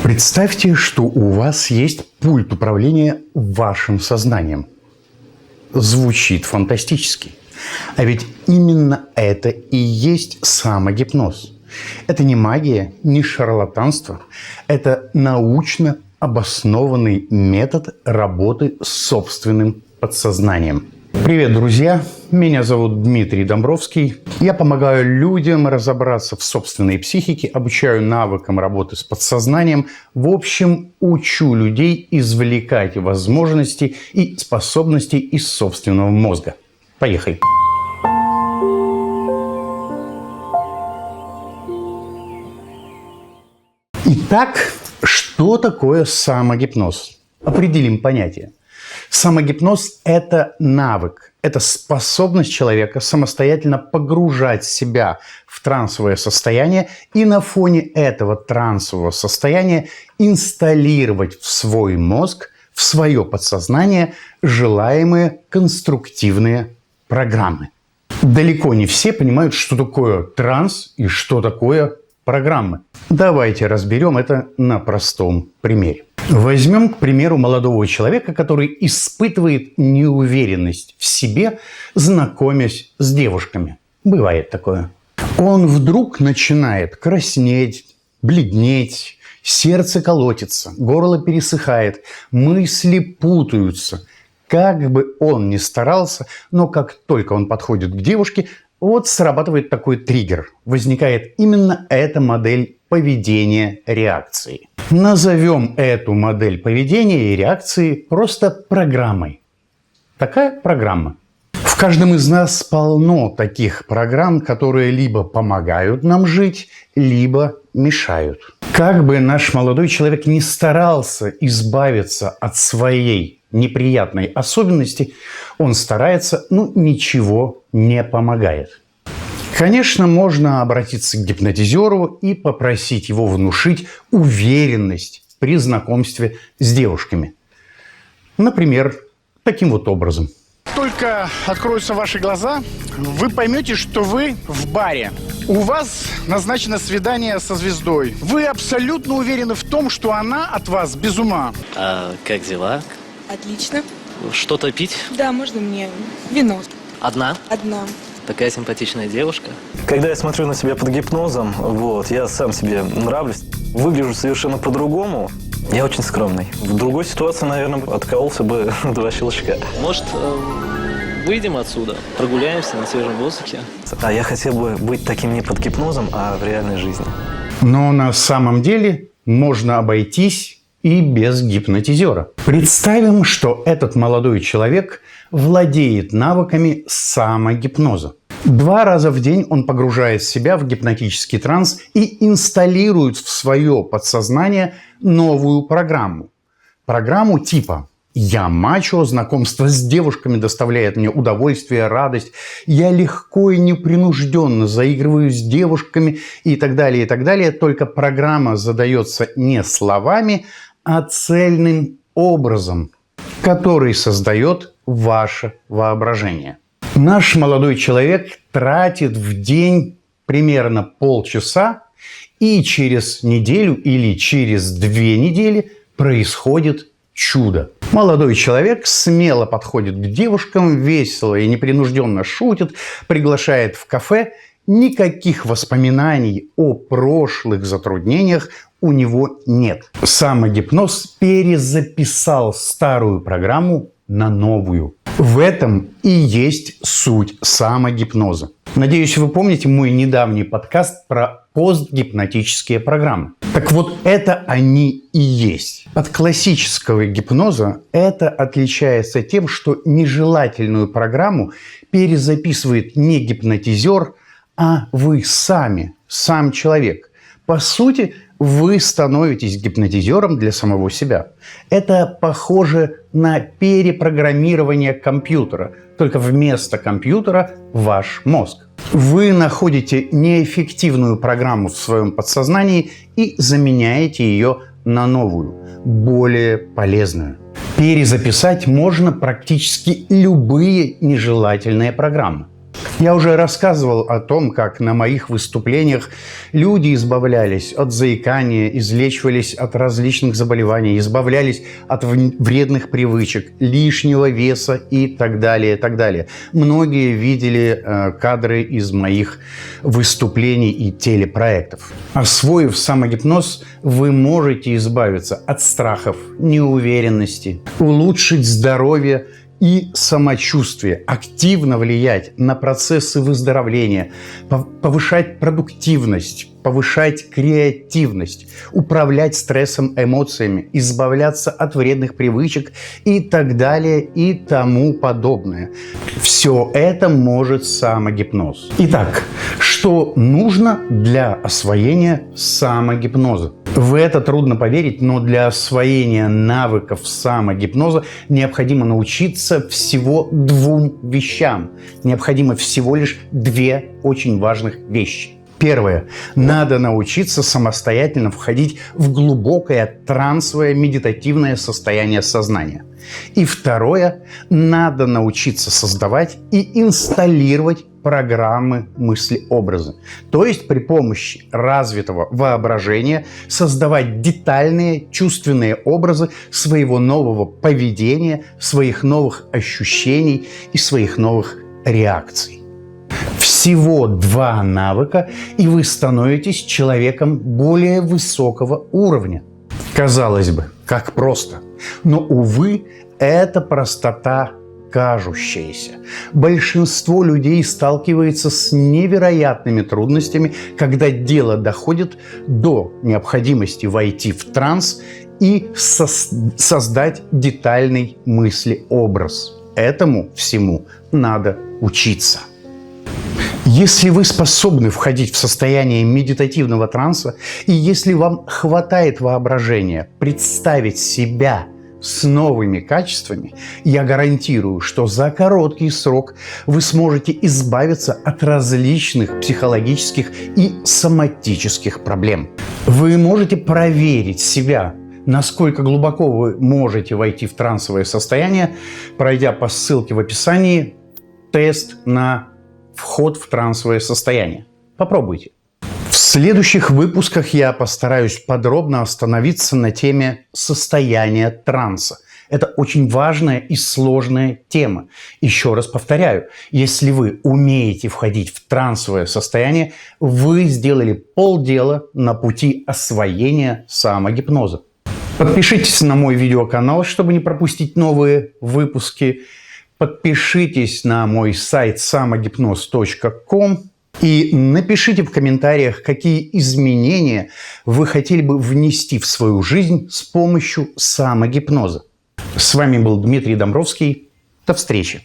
Представьте, что у вас есть пульт управления вашим сознанием. Звучит фантастически. А ведь именно это и есть самогипноз. Это не магия, не шарлатанство. Это научно обоснованный метод работы с собственным подсознанием. Привет, друзья! Меня зовут Дмитрий Домбровский. Я помогаю людям разобраться в собственной психике, обучаю навыкам работы с подсознанием. В общем, учу людей извлекать возможности и способности из собственного мозга. Поехали! Итак, что такое самогипноз? Определим понятие. Самогипноз – это навык, это способность человека самостоятельно погружать себя в трансовое состояние и на фоне этого трансового состояния инсталлировать в свой мозг, в свое подсознание желаемые конструктивные программы. Далеко не все понимают, что такое транс и что такое программы. Давайте разберем это на простом примере. Возьмем, к примеру, молодого человека, который испытывает неуверенность в себе, знакомясь с девушками. Бывает такое. Он вдруг начинает краснеть, бледнеть, сердце колотится, горло пересыхает, мысли путаются. Как бы он ни старался, но как только он подходит к девушке, вот срабатывает такой триггер. Возникает именно эта модель поведения реакции. Назовем эту модель поведения и реакции просто программой. Такая программа. В каждом из нас полно таких программ, которые либо помогают нам жить, либо мешают. Как бы наш молодой человек ни старался избавиться от своей неприятной особенности, он старается, но ничего не помогает. Конечно, можно обратиться к гипнотизеру и попросить его внушить уверенность при знакомстве с девушками. Например, таким вот образом. Только откроются ваши глаза, вы поймете, что вы в баре. У вас назначено свидание со звездой. Вы абсолютно уверены в том, что она от вас без ума. А как дела? Отлично. Что-то пить? Да, можно мне вино? Одна? Одна. Такая симпатичная девушка. Когда я смотрю на себя под гипнозом, я сам себе нравлюсь, выгляжу совершенно по-другому. Я очень скромный. В другой ситуации, наверное, откололся бы 2 щелчка. Может, выйдем отсюда, прогуляемся на свежем воздухе? А я хотел бы быть таким не под гипнозом, а в реальной жизни. Но на самом деле можно обойтись и без гипнотизера. Представим, что этот молодой человек владеет навыками самогипноза. 2 раза в день он погружает себя в гипнотический транс и инсталирует в свое подсознание новую программу. Программу типа «Я мачо, знакомство с девушками доставляет мне удовольствие, радость, я легко и непринужденно заигрываю с девушками» и так далее, и так далее. Только программа задается не словами, а цельным образом, который создает ваше воображение. Наш молодой человек тратит в день примерно полчаса, и через неделю или через 2 недели происходит чудо. Молодой человек смело подходит к девушкам, весело и непринужденно шутит, приглашает в кафе. Никаких воспоминаний о прошлых затруднениях у него нет. Самогипноз перезаписал старую программу на новую. В этом и есть суть самогипноза. Надеюсь, вы помните мой недавний подкаст про постгипнотические программы. Так вот, это они и есть. От классического гипноза это отличается тем, что нежелательную программу перезаписывает не гипнотизер, а вы сами, сам человек. По сути, вы становитесь гипнотизером для самого себя. Это похоже на перепрограммирование компьютера, только вместо компьютера ваш мозг. Вы находите неэффективную программу в своем подсознании и заменяете ее на новую, более полезную. Перезаписать можно практически любые нежелательные программы. Я уже рассказывал о том, как на моих выступлениях люди избавлялись от заикания, излечивались от различных заболеваний, избавлялись от вредных привычек, лишнего веса и так далее, и так далее. Многие видели кадры из моих выступлений и телепроектов. Освоив самогипноз, вы можете избавиться от страхов, неуверенности, улучшить здоровье и самочувствие, активно влиять на процессы выздоровления, повышать продуктивность, повышать креативность, управлять стрессом, эмоциями, избавляться от вредных привычек и так далее и тому подобное. Все это может самогипноз. Итак, что нужно для освоения самогипноза? В это трудно поверить, но для освоения навыков самогипноза необходимо научиться всего 2 вещам. Необходимо всего лишь 2 очень важных вещи. Первое. Надо научиться самостоятельно входить в глубокое трансовое медитативное состояние сознания. И второе. Надо научиться создавать и инсталлировать программы мысли-образы. То есть при помощи развитого воображения создавать детальные чувственные образы своего нового поведения, своих новых ощущений и своих новых реакций. Всего 2 навыка, и вы становитесь человеком более высокого уровня. Казалось бы, как просто. Но, увы, это простота кажущаяся. Большинство людей сталкивается с невероятными трудностями, когда дело доходит до необходимости войти в транс и создать детальный мыслеобраз. Этому всему надо учиться. Если вы способны входить в состояние медитативного транса, и если вам хватает воображения представить себя с новыми качествами, я гарантирую, что за короткий срок вы сможете избавиться от различных психологических и соматических проблем. Вы можете проверить себя, насколько глубоко вы можете войти в трансовое состояние, пройдя по ссылке в описании тест на вход в трансовое состояние. Попробуйте. В следующих выпусках я постараюсь подробно остановиться на теме состояния транса. Это очень важная и сложная тема. Еще раз повторяю, если вы умеете входить в трансовое состояние, вы сделали полдела на пути освоения самогипноза. Подпишитесь на мой видеоканал, чтобы не пропустить новые выпуски. Подпишитесь на мой сайт samogipnoz.com и напишите в комментариях, какие изменения вы хотели бы внести в свою жизнь с помощью самогипноза. С вами был Дмитрий Домбровский. До встречи!